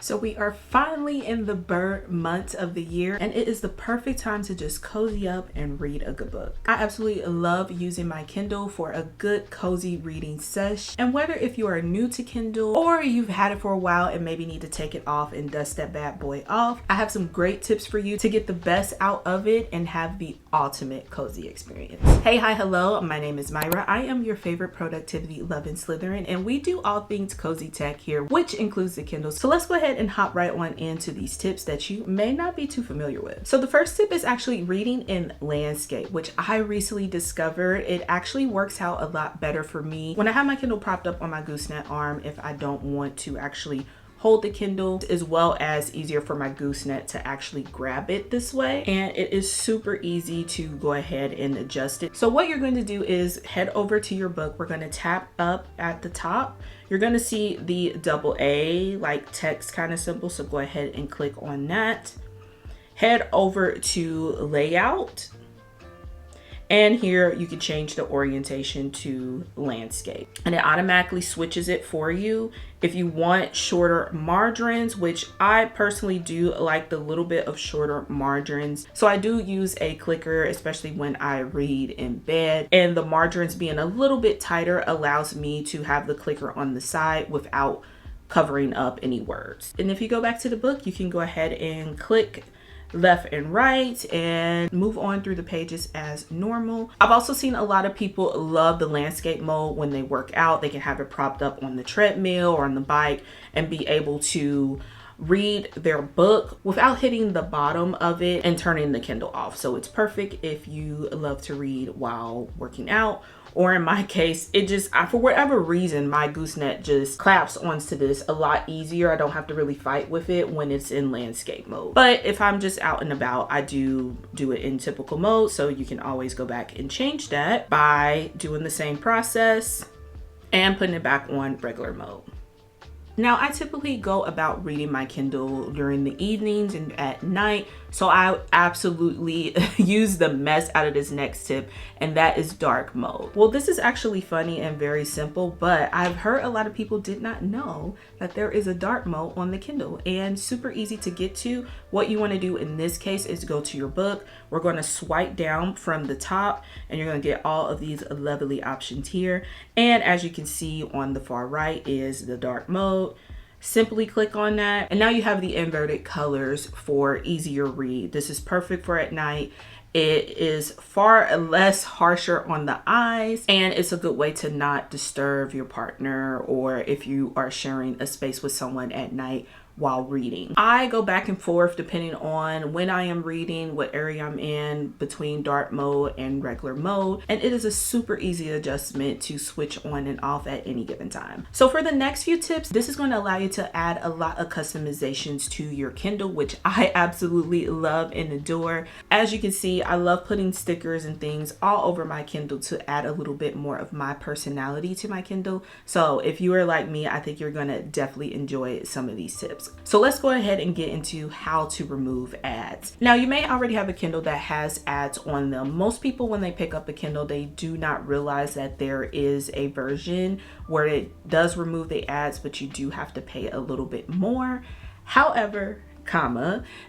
So we are finally in the bird month of the year, and it is the perfect time to just cozy up and read a good book. I absolutely love using my Kindle for a good cozy reading sesh. And whether if you are new to Kindle or you've had it for a while and maybe need to take it off and dust that bad boy off, I have some great tips for you to get the best out of it and have the ultimate cozy experience. Hey, hi, hello, my name is Myra. I am your favorite productivity loving Slytherin, and we do all things cozy tech here, which includes the Kindle. So let's go ahead and hop right on into these tips that you may not be too familiar with. So the first tip is actually reading in landscape, which I recently discovered. It actually works out a lot better for me when I have my Kindle propped up on my gooseneck arm if I don't want to actually hold the Kindle, as well as easier for my gooseneck to actually grab it this way. And it is super easy to go ahead and adjust it. So what you're going to do is head over to your book. We're going to tap up at the top. You're going to see the AA like text kind of symbol. So go ahead and click on that. Head over to layout. And here you can change the orientation to landscape, and it automatically switches it for you. If you want shorter margins, which I personally do like the little bit of shorter margins. So I do use a clicker, especially when I read in bed, and the margins being a little bit tighter allows me to have the clicker on the side without covering up any words. And if you go back to the book, you can go ahead and click left and right and move on through the pages as normal. I've also seen a lot of people love the landscape mode when they work out. They can have it propped up on the treadmill or on the bike and be able to read their book without hitting the bottom of it and turning the Kindle off. So it's perfect if you love to read while working out. Or in my case, it just, for whatever reason, my gooseneck just claps onto this a lot easier. I don't have to really fight with it when it's in landscape mode. But if I'm just out and about, I do it in typical mode. So you can always go back and change that by doing the same process and putting it back on regular mode. Now, I typically go about reading my Kindle during the evenings and at night, so I absolutely use the mess out of this next tip, and that is dark mode. Well, this is actually funny and very simple, but I've heard a lot of people did not know that there is a dark mode on the Kindle, and super easy to get to. What you want to do in this case is go to your book. We're going to swipe down from the top, and you're going to get all of these lovely options here. And as you can see on the far right is the dark mode. Simply click on that, and now you have the inverted colors for easier read. This is perfect for at night. It is far less harsher on the eyes, and it's a good way to not disturb your partner or if you are sharing a space with someone at night while reading. I go back and forth depending on when I am reading, what area I'm in, between dark mode and regular mode, and it is a super easy adjustment to switch on and off at any given time. So for the next few tips, this is going to allow you to add a lot of customizations to your Kindle, which I absolutely love and adore. As you can see, I love putting stickers and things all over my Kindle to add a little bit more of my personality to my Kindle. So if you are like me, I think you're going to definitely enjoy some of these tips. So let's go ahead and get into how to remove ads. Now, you may already have a Kindle that has ads on them. Most people, when they pick up a Kindle, they do not realize that there is a version where it does remove the ads, but you do have to pay a little bit more. However,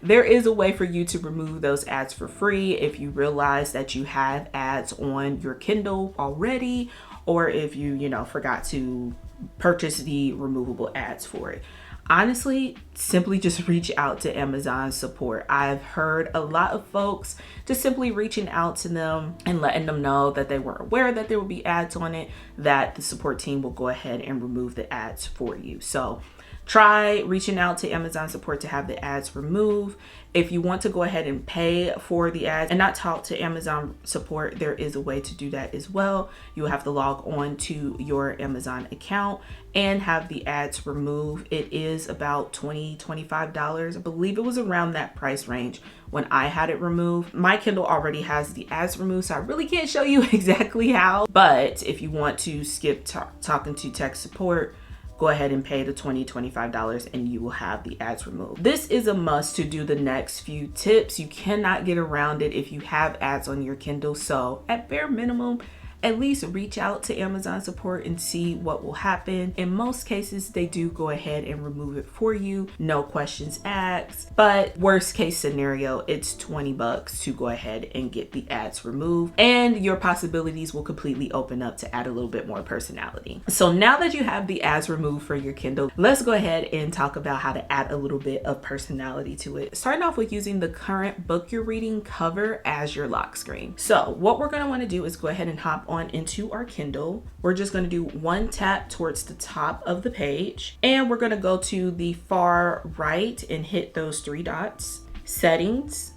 there is a way for you to remove those ads for free if you realize that you have ads on your Kindle already, or if you forgot to purchase the removable ads for it. Honestly, simply just reach out to Amazon support. I've heard a lot of folks just simply reaching out to them and letting them know that they weren't aware that there would be ads on it, that the support team will go ahead and remove the ads for you. So try reaching out to Amazon support to have the ads removed. If you want to go ahead and pay for the ads and not talk to Amazon support, there is a way to do that as well. You will have to log on to your Amazon account and have the ads removed. It is about $20, $25. I believe it was around that price range when I had it removed. My Kindle already has the ads removed, so I really can't show you exactly how. But if you want to skip talking to tech support, go ahead and pay the $20, $25 and you will have the ads removed. This is a must to do the next few tips. You cannot get around it if you have ads on your Kindle. So at bare minimum, at least reach out to Amazon support and see what will happen. In most cases, they do go ahead and remove it for you, no questions asked. But worst case scenario, it's $20 to go ahead and get the ads removed, and your possibilities will completely open up to add a little bit more personality. So now that you have the ads removed for your Kindle, let's go ahead and talk about how to add a little bit of personality to it. Starting off with using the current book you're reading cover as your lock screen. So what we're going to want to do is go ahead and hop on into our Kindle. We're just going to do one tap towards the top of the page, and we're going to go to the far right and hit those three dots, settings,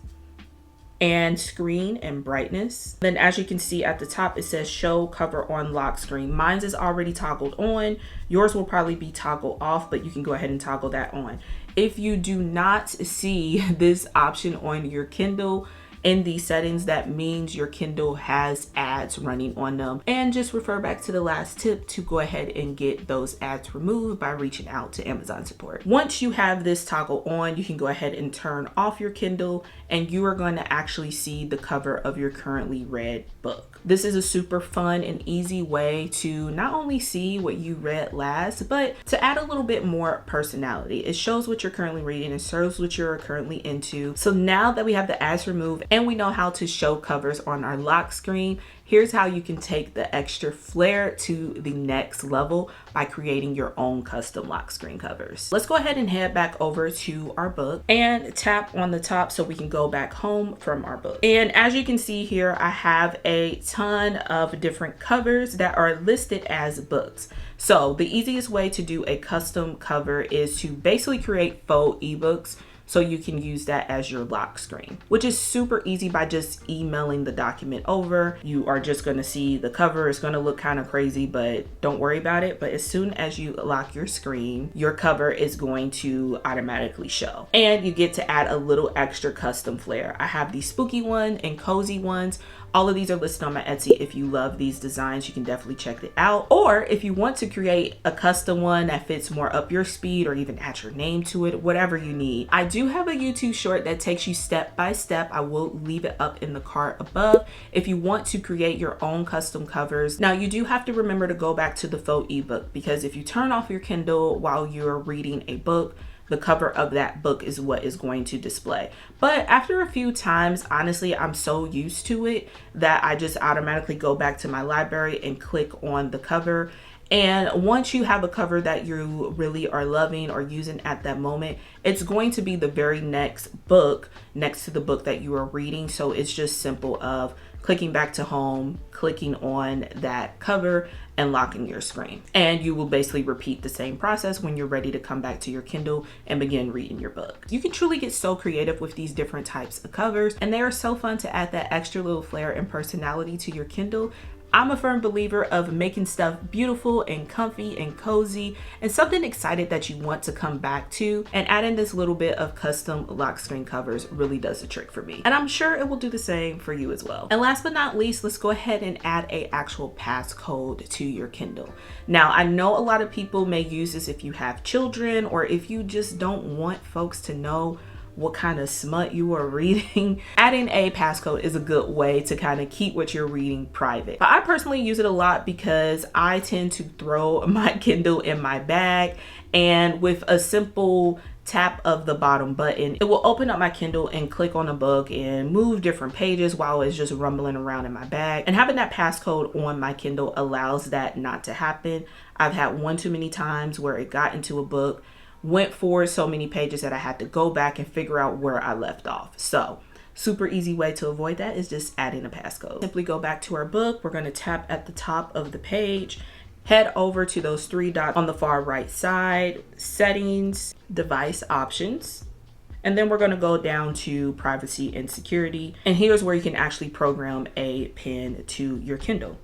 and screen and brightness. Then as you can see at the top, it says show cover on lock screen. Mine's is already toggled on. Yours will probably be toggled off, but you can go ahead and toggle that on. If you do not see this option on your Kindle in these settings, that means your Kindle has ads running on them. And just refer back to the last tip to go ahead and get those ads removed by reaching out to Amazon support. Once you have this toggle on, you can go ahead and turn off your Kindle, and you are going to actually see the cover of your currently read book. This is a super fun and easy way to not only see what you read last, but to add a little bit more personality. It shows what you're currently reading and shows what you're currently into. So now that we have the ads removed and we know how to show covers on our lock screen, here's how you can take the extra flair to the next level by creating your own custom lock screen covers. Let's go ahead and head back over to our book and tap on the top so we can go back home from our book. And as you can see here, I have a ton of different covers that are listed as books. So the easiest way to do a custom cover is to basically create faux ebooks, so you can use that as your lock screen, which is super easy by just emailing the document over. You are just going to see the cover. It's going to look kind of crazy, but don't worry about it. But as soon as you lock your screen, your cover is going to automatically show, and you get to add a little extra custom flair. I have these spooky one and cozy ones. All of these are listed on my Etsy. If you love these designs, you can definitely check it out. Or if you want to create a custom one that fits more up your speed, or even add your name to it, whatever you need. I do have a YouTube short that takes you step by step. I will leave it up in the card above if you want to create your own custom covers. Now, you do have to remember to go back to the faux ebook, because if you turn off your Kindle while you're reading a book, the cover of that book is what is going to display. But after a few times, honestly, I'm so used to it that I just automatically go back to my library and click on the cover. And once you have a cover that you really are loving or using at that moment, it's going to be the very next book next to the book that you are reading. So it's just simple of clicking back to home, clicking on that cover, and locking your screen. And you will basically repeat the same process when you're ready to come back to your Kindle and begin reading your book. You can truly get so creative with these different types of covers, and they are so fun to add that extra little flair and personality to your Kindle. I'm a firm believer of making stuff beautiful and comfy and cozy and something excited that you want to come back to, and adding this little bit of custom lock screen covers really does the trick for me. And I'm sure it will do the same for you as well. And last but not least, let's go ahead and add a actual passcode to your Kindle. Now, I know a lot of people may use this if you have children, or if you just don't want folks to know what kind of smut you are reading. Adding a passcode is a good way to kind of keep what you're reading private. But I personally use it a lot because I tend to throw my Kindle in my bag, and with a simple tap of the bottom button, it will open up my Kindle and click on a book and move different pages while it's just rumbling around in my bag. And having that passcode on my Kindle allows that not to happen. I've had one too many times where it got into a book, went forward so many pages that I had to go back and figure out where I left off. So super easy way to avoid that is just adding a passcode. Simply go back to our book. We're going to tap at the top of the page, head over to those three dots on the far right side, settings, device options, and then we're going to go down to privacy and security. And here's where you can actually program a pin to your Kindle.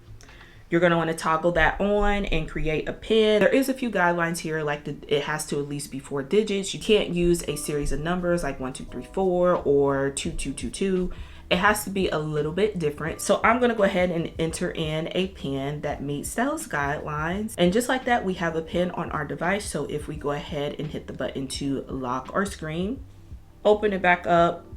You're going to want to toggle that on and create a pin. There is a few guidelines here, like it has to at least be 4 digits. You can't use a series of numbers like 1, 2, 3, 4 or 2, 2, 2, 2. It has to be a little bit different. So I'm going to go ahead and enter in a pin that meets those guidelines. And just like that, we have a pin on our device. So if we go ahead and hit the button to lock our screen, open it back up,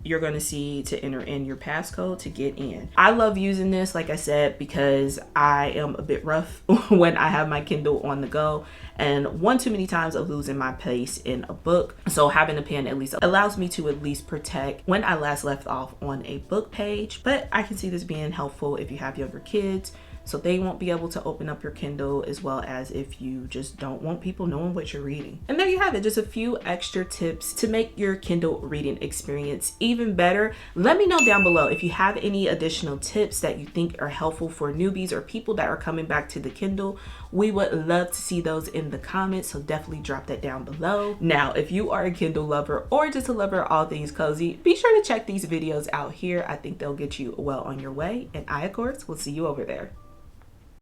you're going to see to enter in your passcode to get in. I love using this, like I said, because I am a bit rough when I have my Kindle on the go, and one too many times of losing my place in a book. So having a pen at least allows me to at least protect when I last left off on a book page. But I can see this being helpful if you have younger kids, so they won't be able to open up your Kindle, as well as if you just don't want people knowing what you're reading. And there you have it, just a few extra tips to make your Kindle reading experience even better. Let me know down below if you have any additional tips that you think are helpful for newbies or people that are coming back to the Kindle. We would love to see those in the comments, so definitely drop that down below. Now, if you are a Kindle lover or just a lover of all things cozy, be sure to check these videos out here. I think they'll get you well on your way, and I, of course, will see you over there.